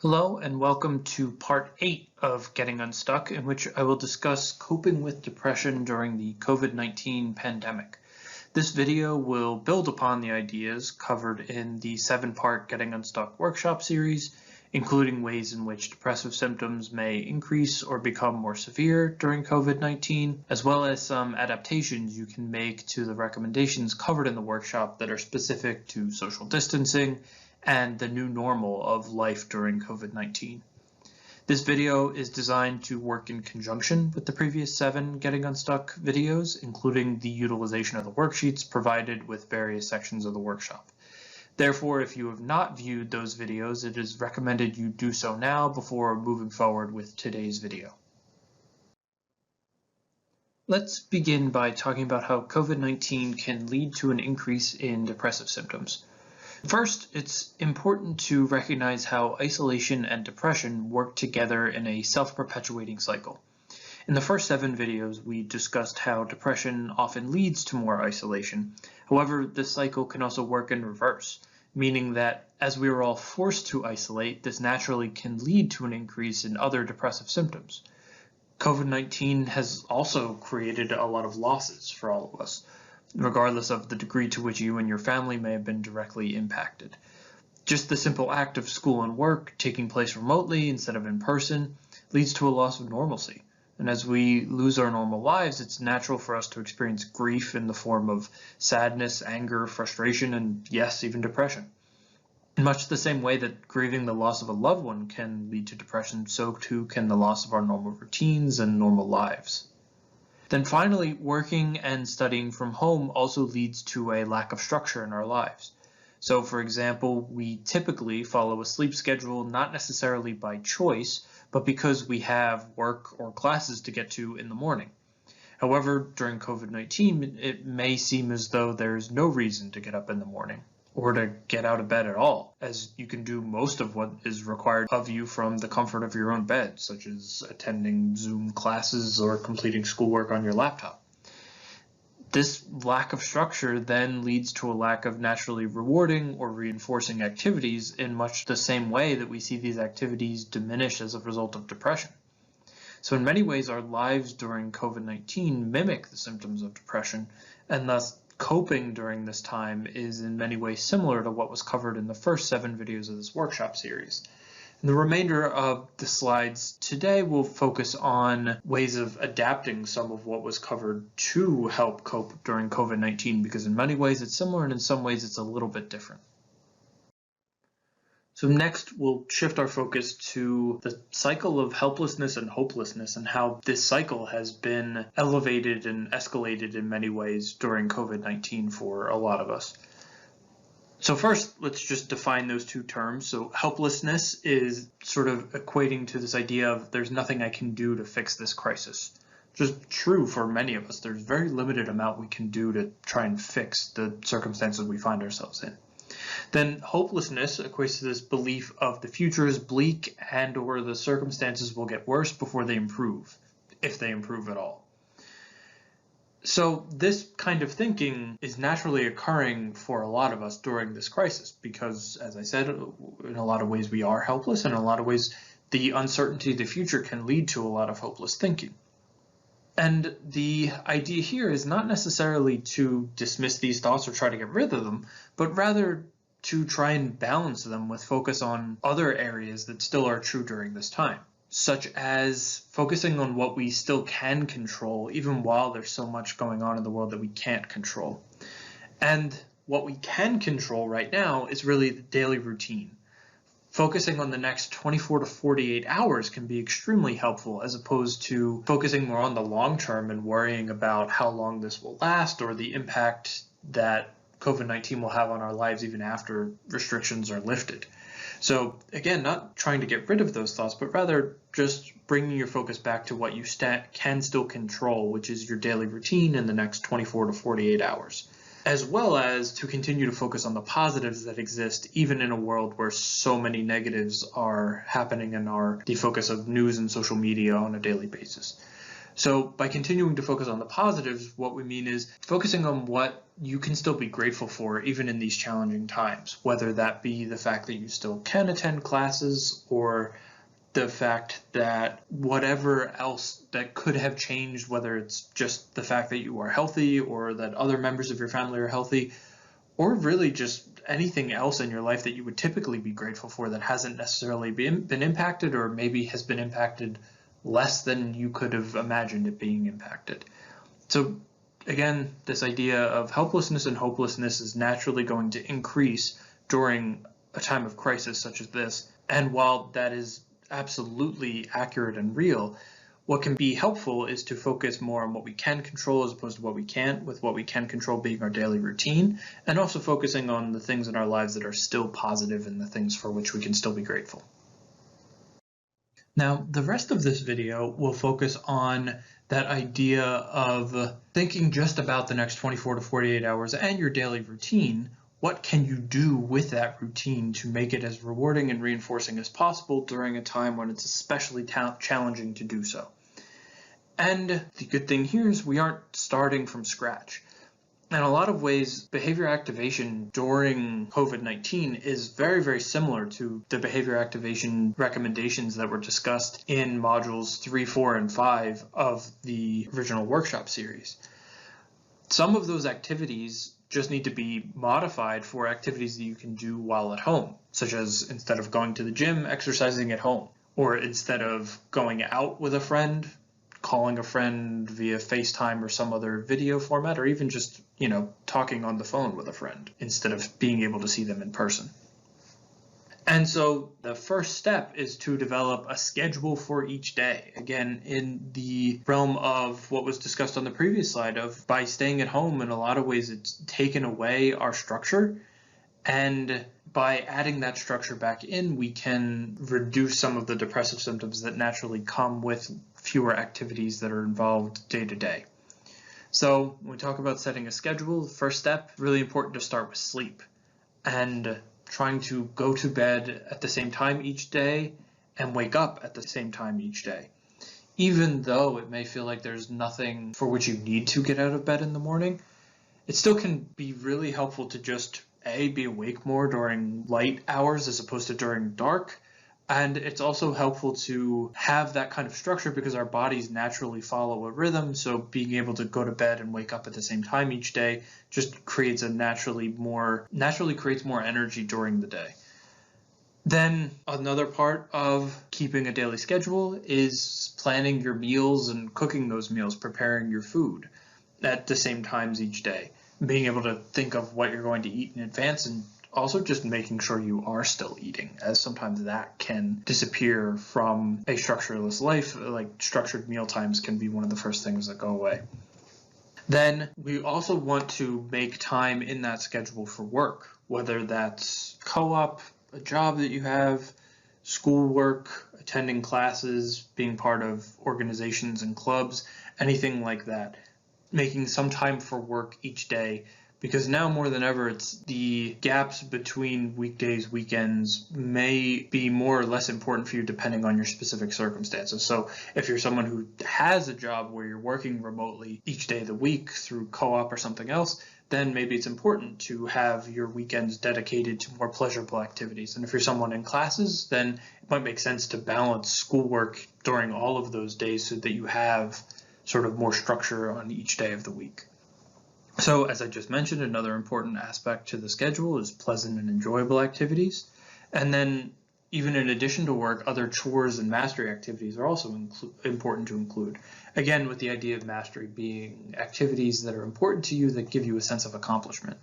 Hello and welcome to part 8 of Getting Unstuck, in which I will discuss coping with depression during the COVID-19 pandemic. This video will build upon the ideas covered in the 7-part Getting Unstuck workshop series, including ways in which depressive symptoms may increase or become more severe during COVID-19, as well as some adaptations you can make to the recommendations covered in the workshop that are specific to social distancing and the new normal of life during COVID-19. This video is designed to work in conjunction with the previous 7 Getting Unstuck videos, including the utilization of the worksheets provided with various sections of the workshop. Therefore, if you have not viewed those videos, it is recommended you do so now before moving forward with today's video. Let's begin by talking about how COVID-19 can lead to an increase in depressive symptoms. First, it's important to recognize how isolation and depression work together in a self-perpetuating cycle. In the first 7 videos, we discussed how depression often leads to more isolation. However, this cycle can also work in reverse, meaning that as we are all forced to isolate, this naturally can lead to an increase in other depressive symptoms. COVID-19 has also created a lot of losses for all of us, regardless of the degree to which you and your family may have been directly impacted. Just the simple act of school and work taking place remotely instead of in person leads to a loss of normalcy. And as we lose our normal lives, it's natural for us to experience grief in the form of sadness, anger, frustration, and yes, even depression. In much the same way that grieving the loss of a loved one can lead to depression, so too can the loss of our normal routines and normal lives. Then finally, working and studying from home also leads to a lack of structure in our lives. So for example, we typically follow a sleep schedule not necessarily by choice, but because we have work or classes to get to in the morning. However, during COVID-19, it may seem as though there's no reason to get up in the morning or to get out of bed at all, as you can do most of what is required of you from the comfort of your own bed, such as attending Zoom classes or completing schoolwork on your laptop. This lack of structure then leads to a lack of naturally rewarding or reinforcing activities in much the same way that we see these activities diminish as a result of depression. So in many ways, our lives during COVID-19 mimic the symptoms of depression, and thus coping during this time is in many ways similar to what was covered in the first 7 videos of this workshop series. And the remainder of the slides today will focus on ways of adapting some of what was covered to help cope during COVID-19, because in many ways it's similar and in some ways it's a little bit different. So next, we'll shift our focus to the cycle of helplessness and hopelessness and how this cycle has been elevated and escalated in many ways during COVID-19 for a lot of us. So first, let's just define those two terms. So helplessness is sort of equating to this idea of there's nothing I can do to fix this crisis. Just true for many of us. There's very limited amount we can do to try and fix the circumstances we find ourselves in. Then hopelessness equates to this belief of the future is bleak and or the circumstances will get worse before they improve, if they improve at all. So this kind of thinking is naturally occurring for a lot of us during this crisis because, as I said, in a lot of ways we are helpless, and in a lot of ways the uncertainty of the future can lead to a lot of hopeless thinking. And the idea here is not necessarily to dismiss these thoughts or try to get rid of them, but rather to try and balance them with focus on other areas that still are true during this time, such as focusing on what we still can control, even while there's so much going on in the world that we can't control. And what we can control right now is really the daily routine. Focusing on the next 24 to 48 hours can be extremely helpful, as opposed to focusing more on the long term and worrying about how long this will last or the impact that COVID-19 will have on our lives even after restrictions are lifted. So again, not trying to get rid of those thoughts, but rather just bringing your focus back to what you can still control, which is your daily routine in the next 24 to 48 hours. As well as to continue to focus on the positives that exist, even in a world where so many negatives are happening and are the focus of news and social media on a daily basis. So by continuing to focus on the positives, what we mean is focusing on what you can still be grateful for even in these challenging times, whether that be the fact that you still can attend classes or the fact that whatever else that could have changed, whether it's just the fact that you are healthy or that other members of your family are healthy, or really just anything else in your life that you would typically be grateful for that hasn't necessarily been impacted, or maybe has been impacted less than you could have imagined it being impacted. So again, this idea of helplessness and hopelessness is naturally going to increase during a time of crisis such as this. And while that is absolutely accurate and real, what can be helpful is to focus more on what we can control as opposed to what we can't, with what we can control being our daily routine, and also focusing on the things in our lives that are still positive and the things for which we can still be grateful. Now, the rest of this video will focus on that idea of thinking just about the next 24 to 48 hours and your daily routine. What can you do with that routine to make it as rewarding and reinforcing as possible during a time when it's especially challenging to do so? And the good thing here is we aren't starting from scratch. In a lot of ways, behavior activation during COVID-19 is very, very similar to the behavior activation recommendations that were discussed in modules 3, 4, and 5 of the original workshop series. Some of those activities just need to be modified for activities that you can do while at home, such as instead of going to the gym, exercising at home, or instead of going out with a friend, calling a friend via FaceTime or some other video format, or even just, talking on the phone with a friend instead of being able to see them in person. And so the first step is to develop a schedule for each day. Again, in the realm of what was discussed on the previous slide of by staying at home, in a lot of ways, it's taken away our structure. And by adding that structure back in, we can reduce some of the depressive symptoms that naturally come with fewer activities that are involved day to day. So when we talk about setting a schedule, the first step, really important to start with sleep and trying to go to bed at the same time each day and wake up at the same time each day. Even though it may feel like there's nothing for which you need to get out of bed in the morning, it still can be really helpful to just be awake more during light hours as opposed to during dark. And it's also helpful to have that kind of structure because our bodies naturally follow a rhythm. So being able to go to bed and wake up at the same time each day just creates naturally creates more energy during the day. Then another part of keeping a daily schedule is planning your meals and cooking those meals, preparing your food at the same times each day, being able to think of what you're going to eat in advance, and also just making sure you are still eating, as sometimes that can disappear from a structureless life. Like structured meal times can be one of the first things that go away. Then we also want to make time in that schedule for work, whether that's co-op, a job that you have, schoolwork, attending classes, being part of organizations and clubs, anything like that. Making some time for work each day, because now more than ever, it's the gaps between weekdays, weekends may be more or less important for you depending on your specific circumstances. So if you're someone who has a job where you're working remotely each day of the week through co-op or something else, then maybe it's important to have your weekends dedicated to more pleasurable activities. And if you're someone in classes, then it might make sense to balance schoolwork during all of those days so that you have sort of more structure on each day of the week. So as I just mentioned, another important aspect to the schedule is pleasant and enjoyable activities. And then even in addition to work, other chores and mastery activities are also important to include. Again, with the idea of mastery being activities that are important to you that give you a sense of accomplishment.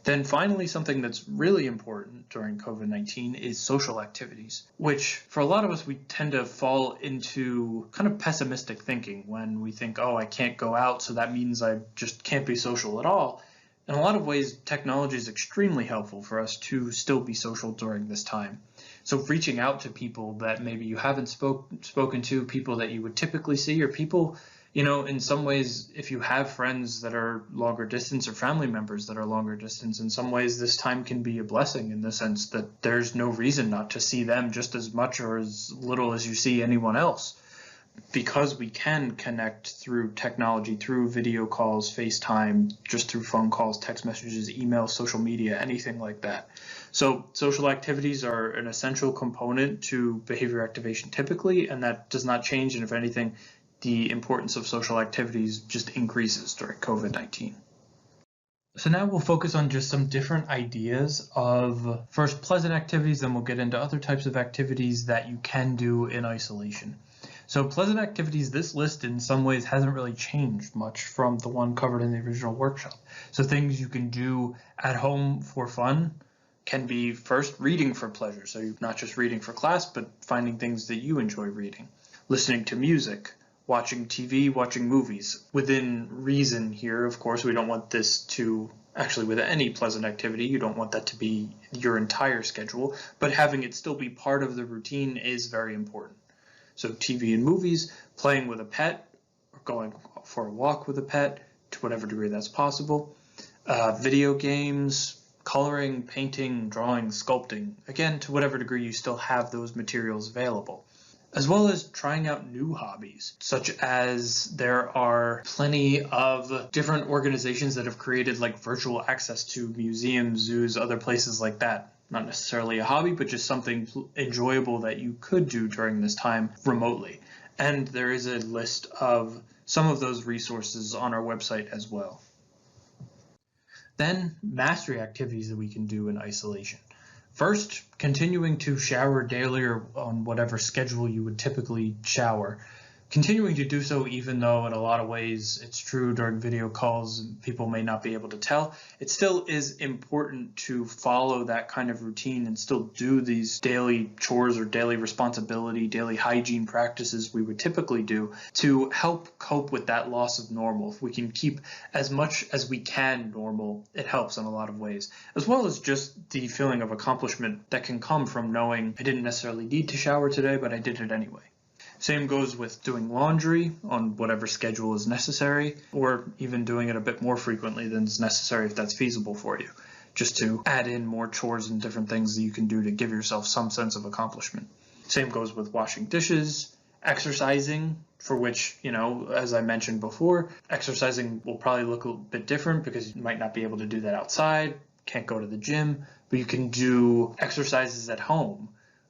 Then finally, something that's really important during COVID-19 is social activities, which for a lot of us, we tend to fall into kind of pessimistic thinking when we think, oh, I can't go out, so that means I just can't be social at all. In a lot of ways, technology is extremely helpful for us to still be social during this time. So reaching out to people that maybe you haven't spoken to, people that you would typically see, or people, in some ways, if you have friends that are longer distance or family members that are longer distance, in some ways this time can be a blessing in the sense that there's no reason not to see them just as much or as little as you see anyone else. because we can connect through technology, through video calls, FaceTime, just through phone calls, text messages, email, social media, anything like that. So social activities are an essential component to behavior activation typically, and that does not change. And if anything, the importance of social activities just increases during COVID-19. So now we'll focus on just some different ideas of first pleasant activities, then we'll get into other types of activities that you can do in isolation. So pleasant activities, this list in some ways hasn't really changed much from the one covered in the original workshop. So things you can do at home for fun can be first reading for pleasure. So you're not just reading for class, but finding things that you enjoy reading, listening to music, watching TV, watching movies. Within reason here, of course, we don't want this to, actually with any pleasant activity, you don't want that to be your entire schedule, but having it still be part of the routine is very important. So TV and movies, playing with a pet, or going for a walk with a pet, to whatever degree that's possible. Video games, coloring, painting, drawing, sculpting, again, to whatever degree you still have those materials available. As well as trying out new hobbies, such as there are plenty of different organizations that have created like virtual access to museums, zoos, other places like that. Not necessarily a hobby, but just something enjoyable that you could do during this time remotely. And there is a list of some of those resources on our website as well. Then mastery activities that we can do in isolation. First, continuing to shower daily or on whatever schedule you would typically shower. Continuing to do so even though in a lot of ways it's true during video calls people may not be able to tell, it still is important to follow that kind of routine and still do these daily chores or daily responsibility, daily hygiene practices we would typically do to help cope with that loss of normal. If we can keep as much as we can normal, it helps in a lot of ways, as well as just the feeling of accomplishment that can come from knowing I didn't necessarily need to shower today, but I did it anyway. Same goes with doing laundry on whatever schedule is necessary, or even doing it a bit more frequently than is necessary if that's feasible for you, just to add in more chores and different things that you can do to give yourself some sense of accomplishment. Same goes with washing dishes, exercising, for which, as I mentioned before, exercising will probably look a bit different because you might not be able to do that outside, can't go to the gym, but you can do exercises at home.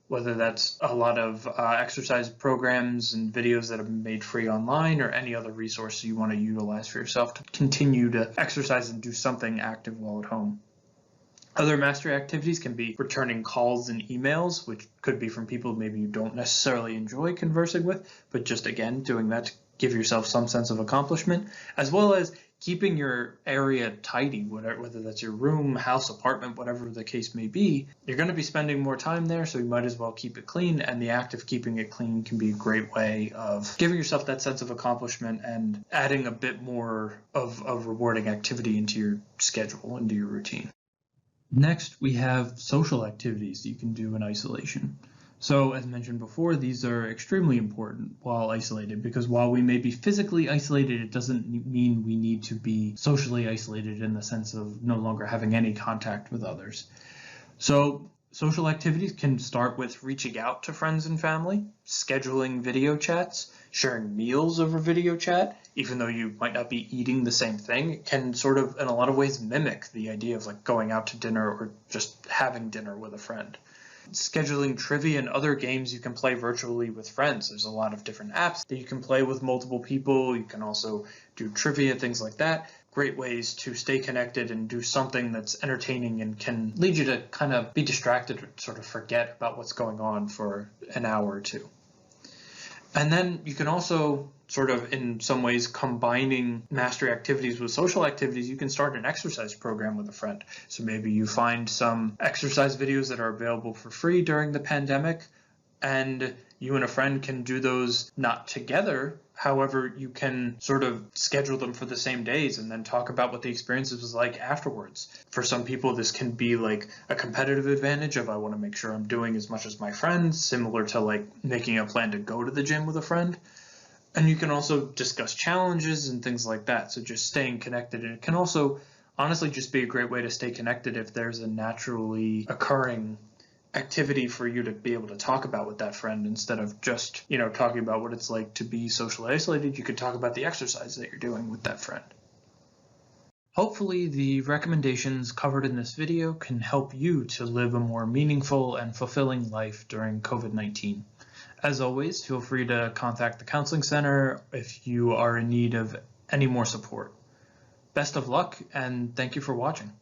Whether that's a lot of exercise programs and videos that have been made free online or any other resource you want to utilize for yourself to continue to exercise and do something active while at home. Other mastery activities can be returning calls and emails, which could be from people maybe you don't necessarily enjoy conversing with, but just again, doing that to give yourself some sense of accomplishment, as well as keeping your area tidy, whether that's your room, house, apartment, whatever the case may be. You're going to be spending more time there, so you might as well keep it clean, and the act of keeping it clean can be a great way of giving yourself that sense of accomplishment and adding a bit more of a rewarding activity into your schedule, into your routine. Next, we have social activities you can do in isolation. So, as mentioned before, these are extremely important while isolated, because while we may be physically isolated, it doesn't mean we need to be socially isolated in the sense of no longer having any contact with others. So, social activities can start with reaching out to friends and family, scheduling video chats, sharing meals over video chat. Even though you might not be eating the same thing, it can sort of, in a lot of ways, mimic the idea of like going out to dinner or just having dinner with a friend. Scheduling trivia and other games you can play virtually with friends. There's a lot of different apps that you can play with multiple people. You can also do trivia, things like that. Great ways to stay connected and do something that's entertaining and can lead you to kind of be distracted or sort of forget about what's going on for an hour or two. And then you can also sort of, in some ways, combining mastery activities with social activities. You can start an exercise program with a friend. So maybe you find some exercise videos that are available for free during the pandemic, and you and a friend can do those not together. However, you can sort of schedule them for the same days and then talk about what the experience was like afterwards. For some people, this can be like a competitive advantage of I want to make sure I'm doing as much as my friends, similar to like making a plan to go to the gym with a friend. And you can also discuss challenges and things like that. So just staying connected. And it can also honestly just be a great way to stay connected if there's a naturally occurring activity for you to be able to talk about with that friend instead of just, talking about what it's like to be socially isolated. You could talk about the exercise that you're doing with that friend. Hopefully, the recommendations covered in this video can help you to live a more meaningful and fulfilling life during COVID-19. As always, feel free to contact the Counseling Center if you are in need of any more support. Best of luck, and thank you for watching.